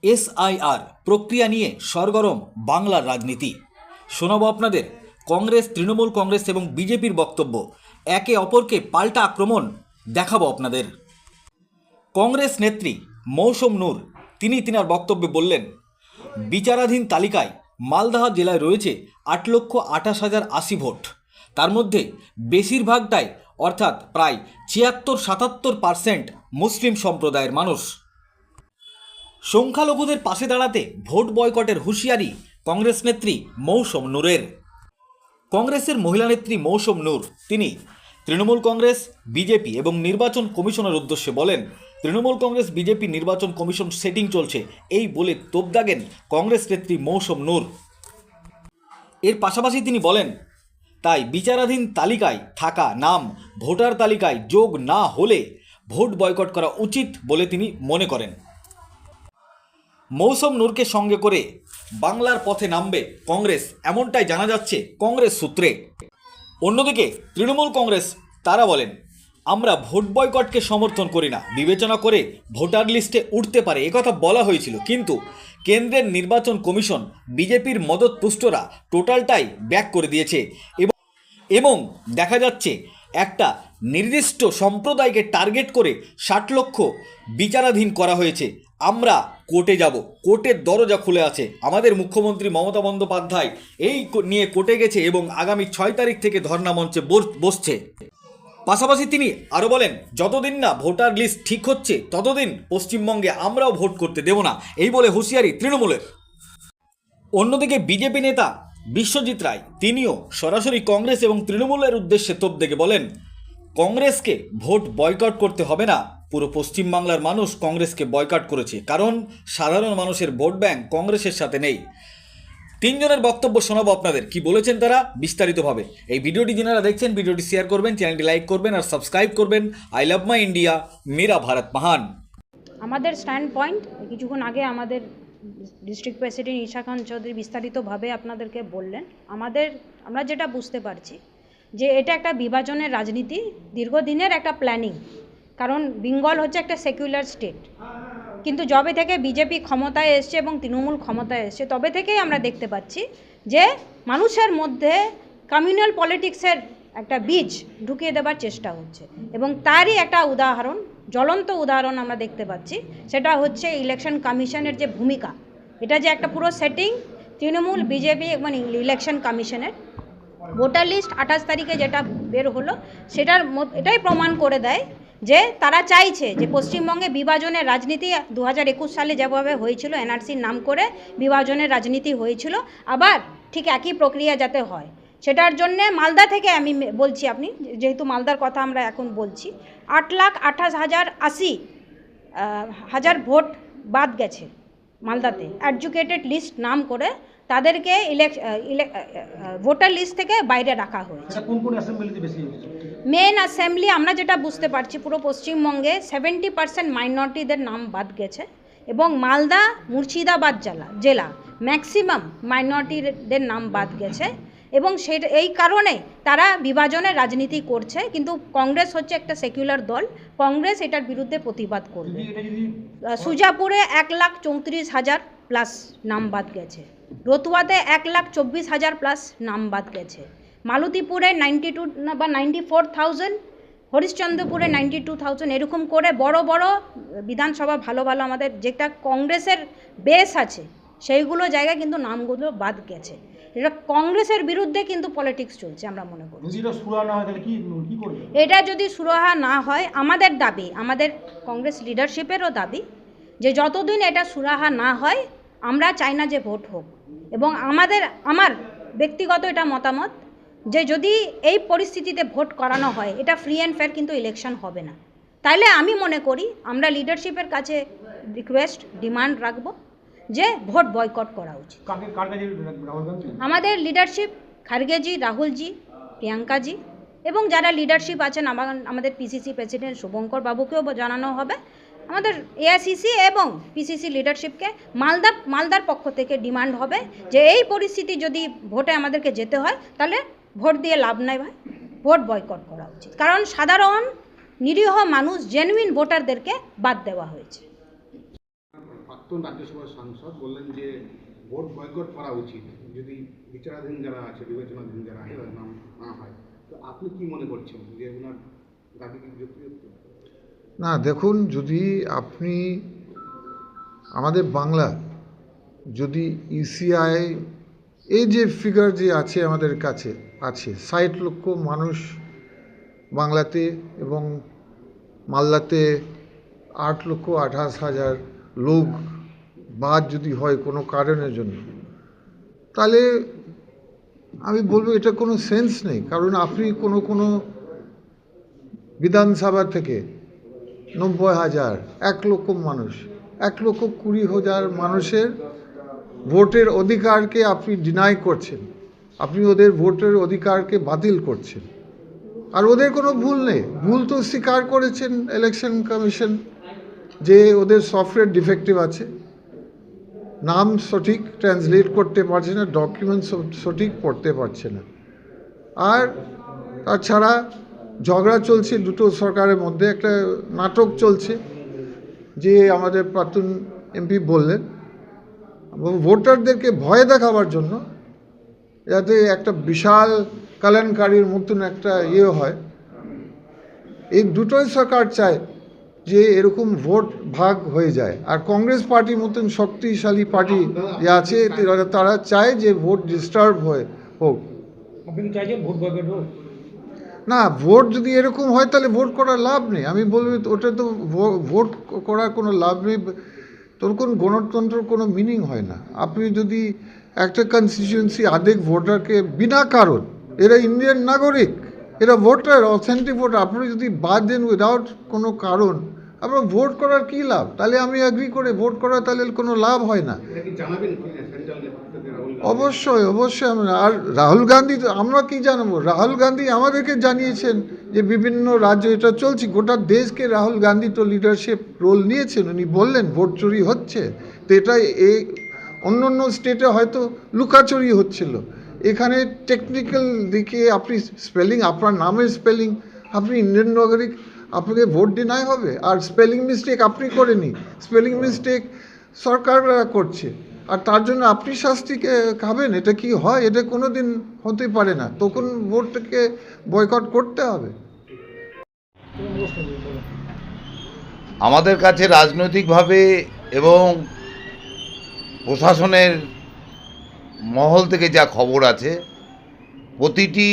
SIR প্রক্রিয়া নিয়ে সরগরম বাংলার রাজনীতি। শোনাবো আপনাদের কংগ্রেস, তৃণমূল কংগ্রেস এবং বিজেপির বক্তব্য। একে অপরকে পাল্টা আক্রমণ দেখাবো আপনাদের। কংগ্রেস নেত্রী মৌসুম নূর তিনি তিনার বক্তব্যে বললেন, বিচারাধীন তালিকায় মালদহ জেলায় রয়েছে 8,28,080 ভোট। তার মধ্যে বেশিরভাগটাই অর্থাৎ প্রায় 76-77% মুসলিম সম্প্রদায়ের মানুষ। সংখ্যালঘুদের পাশে দাঁড়াতে ভোট বয়কটের হুঁশিয়ারি কংগ্রেস নেত্রী মৌসুম নূরের। কংগ্রেসের মহিলা নেত্রী মৌসুম নূর তিনি তৃণমূল কংগ্রেস, বিজেপি এবং নির্বাচন কমিশনের উদ্দেশ্যে বলেন, তৃণমূল কংগ্রেস বিজেপি নির্বাচন কমিশন সেটিং চলছে, এই বলে তোপ দাগেন কংগ্রেস নেত্রী মৌসুম নূর। এর পাশাপাশি তিনি বলেন, তাই বিচারাধীন তালিকায় থাকা নাম ভোটার তালিকায় যোগ না হলে ভোট বয়কট করা উচিত বলে তিনি মনে করেন। মৌসুম নূরকে সঙ্গে করে বাংলার পথে নামবে কংগ্রেস, এমনটাই জানা যাচ্ছে কংগ্রেস সূত্রে। অন্যদিকে তৃণমূল কংগ্রেস তারা বলেন, আমরা ভোট বয়কটকে সমর্থন করি না, বিবেচনা করে ভোটার লিস্টে উঠতে পারে একথা বলা হয়েছিল, কিন্তু কেন্দ্রের নির্বাচন কমিশন বিজেপির মদতপুষ্টরা টোটালটাই ব্যাক করে দিয়েছে এবং দেখা যাচ্ছে একটা নির্দিষ্ট সম্প্রদায়কে টার্গেট করে 60 লক্ষ বিচারাধীন করা হয়েছে। আমরা কোর্টে যাব, কোর্টের দরজা খুলে আছে। আমাদের মুখ্যমন্ত্রী মমতা বন্দ্যোপাধ্যায় এই নিয়ে কোর্টে গেছে এবং আগামী 6 তারিখ থেকে ধর্ণা মঞ্চে বসছে। পাশাপাশি তিনি আরও বলেন, যতদিন না ভোটার লিস্ট ঠিক হচ্ছে ততদিন পশ্চিমবঙ্গে আমরাও ভোট করতে দেব না, এই বলে হুঁশিয়ারি তৃণমূলের। অন্যদিকে বিজেপি নেতা বিশ্বজিৎ রায় তিনিও সরাসরি কংগ্রেস এবং তৃণমূলের উদ্দেশ্যে তোপ দেগে বলেন, কংগ্রেসকে ভোট বয়কট করতে হবে না, পুরো পশ্চিমবাংলার মানুষ কংগ্রেসকে বয়কট করেছে, কারণ সাধারণ মানুষের ভোট ব্যাংক কংগ্রেসের সাথে নেই। তিনজনের বক্তব্য শোনাবো আপনাদের, কি বলেছেন তারা বিস্তারিতভাবে। এই ভিডিওটি যারা দেখছেন ভিডিওটি শেয়ার করবেন, চ্যানেলটি লাইক করবেন আর সাবস্ক্রাইব করবেন। আই লাভ মাই ইন্ডিয়া, মেরা ভারত মহান। আমাদের স্ট্যান্ড পয়েন্ট কিছুক্ষণ আগে আমাদের ডিস্ট্রিক্ট প্রেসিডেন্ট ঈশা খান চৌধুরী বিস্তারিতভাবে আপনাদেরকে বললেন। আমরা যেটা বুঝতে পারছি যে এটা একটা বিভাজনের রাজনীতি, দীর্ঘদিনের একটা প্ল্যানিং, কারণ বেঙ্গল হচ্ছে একটা সেকুলার স্টেট, কিন্তু যবে থেকে বিজেপি ক্ষমতায় এসছে এবং তৃণমূল ক্ষমতায় এসছে তবে থেকেই আমরা দেখতে পাচ্ছি যে মানুষের মধ্যে কমিউনাল পলিটিক্সের একটা বীজ ঢুকিয়ে দেবার চেষ্টা হচ্ছে এবং তারই একটা উদাহরণ, জ্বলন্ত উদাহরণ আমরা দেখতে পাচ্ছি। সেটা হচ্ছে ইলেকশন কমিশনের যে ভূমিকা, এটা যে একটা পুরো সেটিং তৃণমূল, বিজেপি এবং ইলেকশন কমিশনের। ভোটার লিস্ট 28 তারিখে যেটা বের হলো এটাই প্রমাণ করে দেয় যে তারা চাইছে যে পশ্চিমবঙ্গে বিভাজনের রাজনীতি 2021 সালে যেভাবে হয়েছিল, এনআরসির নাম করে বিভাজনের রাজনীতি হয়েছিল, আবার ঠিক একই প্রক্রিয়া যাতে হয় সেটার জন্যে মালদা থেকে আমি বলছি, আপনি যেহেতু মালদার কথা আমরা এখন বলছি, 8,28,080 ভোট বাদ গেছে মালদাতে। এডুকেটেড লিস্ট নাম করে তাদেরকে ভোটার লিস্ট থেকে বাইরে রাখা হয়েছে। মেন অ্যাসেম্বলি আমরা যেটা বুঝতে পারছি পুরো পশ্চিমবঙ্গে 70% মাইনরিটিদের নাম বাদ গেছে এবং মালদা, মুর্শিদাবাদ জেলা ম্যাক্সিমাম মাইনরিটিদের নাম বাদ গেছে এবং এই কারণে তারা বিভাজনের রাজনীতি করছে। কিন্তু কংগ্রেস হচ্ছে একটা সেকুলার দল, কংগ্রেস এটার বিরুদ্ধে প্রতিবাদ করবে। সুজাপুরে 1,34,000 প্লাস নাম বাদ গেছে, রতুয়াতে 1,24,000 প্লাস নাম বাদ গেছে, মালতীপুরে 92 বা 94,000, হরিশ্চন্দ্রপুরে 92,000, এরকম করে বড় বড় বিধানসভা ভালো ভালো আমাদের যেটা কংগ্রেসের বেস আছে সেইগুলো জায়গায় কিন্তু নামগুলো বাদ গেছে। এটা কংগ্রেসের বিরুদ্ধে কিন্তু পলিটিক্স চলছে আমরা মনে করি। এটা যদি সুরাহা না হয়, আমাদের দাবি, আমাদের কংগ্রেস লিডারশিপেরও দাবি যে যতদিন এটা সুরাহা না হয় আমরা চাই না যে ভোট হোক। এবং আমার ব্যক্তিগত এটা মতামত যে যদি এই পরিস্থিতিতে ভোট করানো হয় এটা ফ্রি অ্যান্ড ফেয়ার কিন্তু ইলেকশন হবে না। তাইলে আমি মনে করি আমরা লিডারশিপের কাছে রিকোয়েস্ট, ডিমান্ড রাখব যে ভোট বয়কট করা উচিত। আমাদের লিডারশিপ খারগেজি, রাহুলজি, প্রিয়াঙ্কাজি এবং যারা লিডারশিপ আছেন, আমাদের পিসিসি প্রেসিডেন্ট শুভঙ্কর বাবুকেও জানানো হবে, আমাদের এআইসিসি এবং পিসিসি লিডারশিপকে মালদার পক্ষ থেকে ডিমান্ড হবে যে এই পরিস্থিতি যদি ভোটে আমাদেরকে যেতে হয় তাহলে ভোট দিয়ে লাভ নাই ভাই, ভোট বয়কট করা উচিত, কারণ সাধারণ নিরীহ মানুষ, জেনুইন ভোটারদেরকে বাদ দেওয়া হয়েছে। প্রাক্তন রাজ্যসভার সাংসদ বললেন যে ভোট বয়কট করা উচিত যদি বিচারাধীন যারা আছে, বিবেচনাধীন যারা আছে তাদের নাম না হয়। তো আপনি কি মনে করছেন যে ওনার দাবি কি যুক্তিযুক্ত? না, দেখুন, যদি আপনি আমাদের বাংলা যদি ইসিআই এই যে ফিগার যে আছে আমাদের কাছে আছে ৬০ লক্ষ মানুষ বাংলাতে এবং মালদাতে 8,28,000 লোক বাদ যদি হয় কোনো কারণের জন্য, তাহলে আমি বলবো এটা কোনো সেন্স নেই। কারণ আপনি কোনো বিধানসভা থেকে 90,000, 1 লক্ষ মানুষ, 1,20,000 মানুষের ভোটের অধিকারকে আপনি ডিনাই করছেন, আপনি ওদের ভোটের অধিকারকে বাতিল করছেন। আর ওদের কোনো ভুল নেই, ভুল তো স্বীকার করেছেন ইলেকশন কমিশন যে ওদের সফটওয়্যার ডিফেক্টিভ আছে, নাম সঠিক ট্রান্সলেট করতে পারছে না, ডকুমেন্ট সঠিক পড়তে পারছে না। আর তাছাড়া ঝগড়া চলছে দুটো সরকারের মধ্যে, একটা নাটক চলছে যে আমাদের প্রাক্তন এমপি বললেন ভোটারদেরকে ভয় দেখাবার জন্য, যাতে একটা বিশাল কেলেঙ্কারির মতন একটা হয়। এই দুটোই সরকার চায় যে এরকম ভোট ভাগ হয়ে যায়। আর কংগ্রেস পার্টির মতন শক্তিশালী পার্টি যে আছে তারা চায় যে ভোট ডিস্টার্ব হোক। আপনি কি চাইছেন ভোট বয়কট হোক? না, ভোট যদি এরকম হয় তাহলে ভোট করার লাভ নেই। আমি বলবো ওটা তো ভোট করার কোনো লাভ নেই, তোর কোন গণতন্ত্রের কোনো মিনিং হয় না। আপনি যদি একটা কনস্টিটিউয়েন্সি আধেক ভোটারকে বিনা কারণ, এরা ইন্ডিয়ান নাগরিক, এরা ভোটার, অথেন্টিক ভোটার, আপনি যদি বাদ দেন উইদাউট কোনো কারণ, আপনার ভোট করার কী লাভ? তাহলে আমি অ্যাগ্রি করে ভোট করা তাহলে কোনো লাভ হয় না। অবশ্যই আর রাহুল গান্ধী, আমরা কি জানাবো? রাহুল গান্ধী আমাদেরকে জানিয়েছেন যে বিভিন্ন রাজ্য এটা চলছে, গোটা দেশকে রাহুল গান্ধী তো লিডারশিপ রোল নিয়েছেন। উনি বললেন ভোট চুরি হচ্ছে, তো এটা এই অন্য অন্য স্টেটে হয়তো লুকাচুরি হচ্ছিল, এখানে টেকনিক্যাল দিকে আপনি স্পেলিং, আপনার নামের স্পেলিং, আপনি ইন্ডিয়ান নাগরিক, আপনাকে ভোট ডিনাই হবে। আর স্পেলিং মিস্টেক আপনি করেনি, স্পেলিং মিস্টেক সরকাররা করছে, আর তার জন্য আপনি শাস্তি খাবেন? এটা কি হয়? এটা কোনো দিন হতে পারে না। তখন ভোটটাকে বয়কট করতে হবে। আমাদের কাছে রাজনৈতিকভাবে এবং প্রশাসনের মহল থেকে যা খবর আছে, প্রতিটি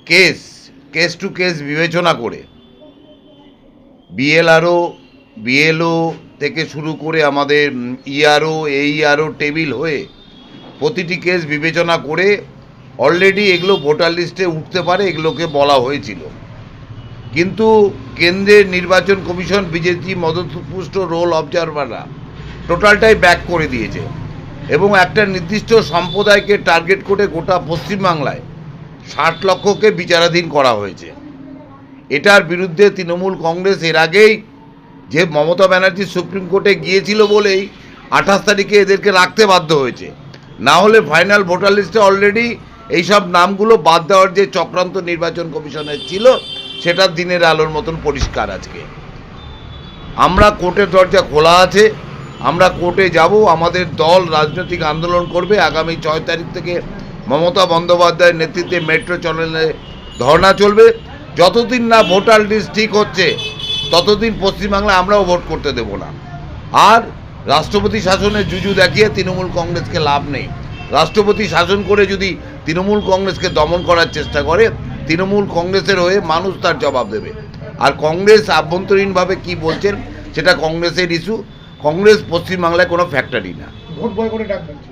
কেস টু কেস বিবেচনা করে বিএলও থেকে শুরু করে আমাদের এইআরও টেবিল হয়ে প্রতিটি কেস বিবেচনা করে অলরেডি এগুলো ভোটার লিস্টে উঠতে পারে, এগুলোকে বলা হয়েছিল। কিন্তু কেন্দ্রের নির্বাচন কমিশন, বিজেপি মদতপুষ্ট রোল অবজারভাররা টোটালটাই ব্যাক করে দিয়েছে এবং একটা নির্দিষ্ট সম্প্রদায়কে টার্গেট করে গোটা পশ্চিমবাংলায় 60 লক্ষকে বিচারাধীন করা হয়েছে। এটার বিরুদ্ধে তৃণমূল কংগ্রেস এর আগেই যে মমতা ব্যানার্জি সুপ্রিম কোর্টে গিয়েছিল বলেই 28 তারিখে এদেরকে রাখতে বাধ্য হয়েছে, না হলে ফাইনাল ভোটার লিস্টে অলরেডি এইসব নামগুলো বাদ দেওয়ার যে চক্রান্ত নির্বাচন কমিশনের ছিল সেটা দিনের আলোর মতন পরিষ্কার। আজকে আমরা কোর্টের দরজা খোলা আছে, আমরা কোর্টে যাব, আমাদের দল রাজনৈতিক আন্দোলন করবে। আগামী 6 তারিখ থেকে মমতা বন্দ্যোপাধ্যায়ের নেতৃত্বে মেট্রো চলনে ধর্ণা চলবে। যতদিন না ভোটার লিস্ট ঠিক হচ্ছে ততদিন পশ্চিমবাংলায় আমরাও ভোট করতে দেব না। আর রাষ্ট্রপতি শাসনের জুজু দেখিয়ে তৃণমূল কংগ্রেসকে লাভ নেই। রাষ্ট্রপতি শাসন করে যদি তৃণমূল কংগ্রেসকে দমন করার চেষ্টা করে, তৃণমূল কংগ্রেসের হয়ে মানুষ তার জবাব দেবে। আর কংগ্রেস আভ্যন্তরীণভাবে কি বলছেন সেটা কংগ্রেসের ইস্যু। কংগ্রেস পশ্চিমবাংলায় কোনো ফ্যাক্টরি না। ভোট বয়কটে ডাক দিচ্ছি,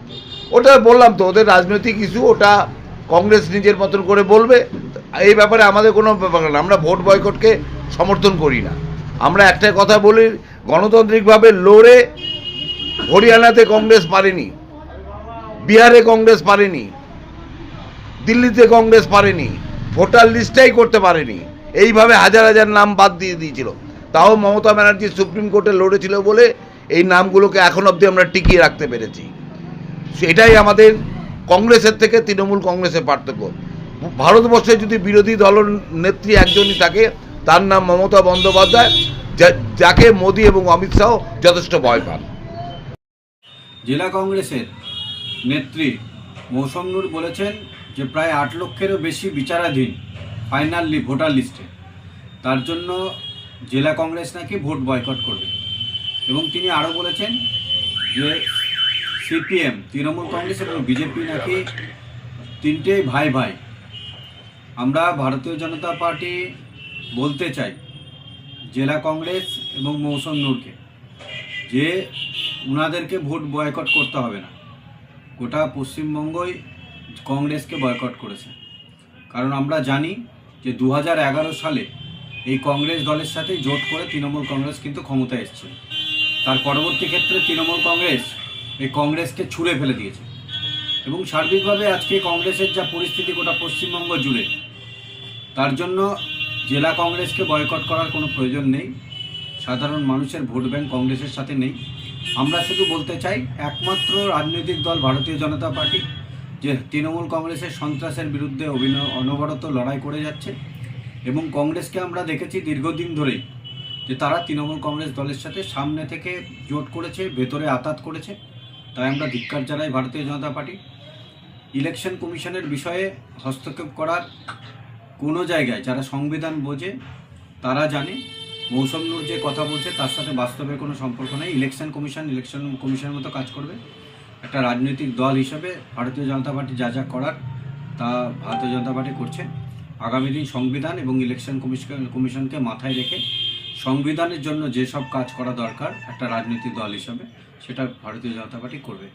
ওটা বললাম তো, ওদের রাজনৈতিক ইস্যু, ওটা কংগ্রেস নিজের মতন করে বলবে। এই ব্যাপারে আমাদের কোনো ব্যাপার না, আমরা ভোট বয়কটকে সমর্থন করি না। আমরা একটা কথা বলি, গণতান্ত্রিকভাবে লড়ে হরিয়ানাতে কংগ্রেস পারেনি, বিহারে কংগ্রেস পারেনি, দিল্লিতে কংগ্রেস পারেনি, ভোটার লিস্টটাই করতে পারেনি, এইভাবে হাজার হাজার নাম বাদ দিয়ে দিয়েছিল। তাও মমতা ব্যানার্জি সুপ্রিম কোর্টে লড়েছিল বলে এই নামগুলোকে এখন অবধি আমরা টিকিয়ে রাখতে পেরেছি। এটাই আমাদের কংগ্রেসের থেকে তৃণমূল কংগ্রেসের পার্থক্য। ভারতবর্ষে যদি বিরোধী দল নেত্রী একজনই থাকে, তার নাম মমতা বন্দ্যোপাধ্যায়, যাকে মোদি এবং অমিত শাহ যথেষ্ট ভয় পান। জেলা কংগ্রেসের নেত্রী মৌসম নূর বলেছেন যে প্রায় 8 লক্ষেরও বেশি বিচারাধীন ফাইনাল ভোটার লিস্টে, তার জন্য জেলা কংগ্রেস নাকি ভোট বয়কট করবে। এবং তিনি আরও বলেছেন যে সিপিএম, তৃণমূল কংগ্রেস এবং বিজেপি নাকি তিনটেই ভাই ভাই। আমরা ভারতীয় জনতা পার্টি বলতে চাই জেলা কংগ্রেস এবং মৌসম নূরকে যে ওনাদেরকে ভোট বয়কট করতে হবে না, গোটা পশ্চিমবঙ্গই কংগ্রেসকে বয়কট করেছে। কারণ আমরা জানি যে 2011 সালে এই কংগ্রেস দলের সাথে জোট করে তৃণমূল কংগ্রেস কিন্তু ক্ষমতায় এসেছিল। তার পরবর্তী ক্ষেত্রে তৃণমূল কংগ্রেস এই কংগ্রেসকে ছুঁড়ে ফেলে দিয়েছে এবং সার্বিকভাবে আজকে কংগ্রেসের যা পরিস্থিতি গোটা পশ্চিমবঙ্গ জুড়ে, তার জন্য জেলা কংগ্রেসকে বয়কট করার কোনো প্রয়োজন নেই। সাধারণ মানুষের ভোট ব্যাংক কংগ্রেসের সাথে নেই। আমরা শুধু বলতে চাই একমাত্র রাজনৈতিক দল ভারতীয় জনতা পার্টি যে তৃণমূল কংগ্রেসের সন্ত্রাসের বিরুদ্ধে অনবরত লড়াই করে যাচ্ছে এবং কংগ্রেসকে আমরা দেখেছি দীর্ঘদিন ধরেই যে তারা তৃণমূল কংগ্রেস দলের সাথে সামনে থেকে জোট করেছে, ভেতরে আতাত করেছে। তাই আমরা ধিক্কার জানাই ভারতীয় জনতা পার্টি। ইলেকশন কমিশনের বিষয়ে হস্তক্ষেপ করার কোনো জায়গায় যারা সংবিধান বোঝে তারা জানে মৌসম নূর যে কথা বলছে তার সাথে বাস্তবে কোনো সম্পর্ক নেই। ইলেকশন কমিশনের মতো কাজ করবে। একটা রাজনৈতিক দল হিসেবে ভারতীয় জনতা পার্টি যা যা করার তা ভারতীয় জনতা পার্টি করছে। আগামী দিন সংবিধান এবং ইলেকশন কমিশনকে মাথায় রেখে সংবিধানের জন্য যেসব কাজ করা দরকার একটা রাজনৈতিক দল হিসাবে, সেটা ভারতীয় জনতা পার্টি করবে।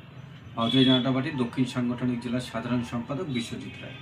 ভারতীয় জনতা পার্টির দক্ষিণ সাংগঠনিক জেলার সাধারণ সম্পাদক বিশ্বজিৎ রায়।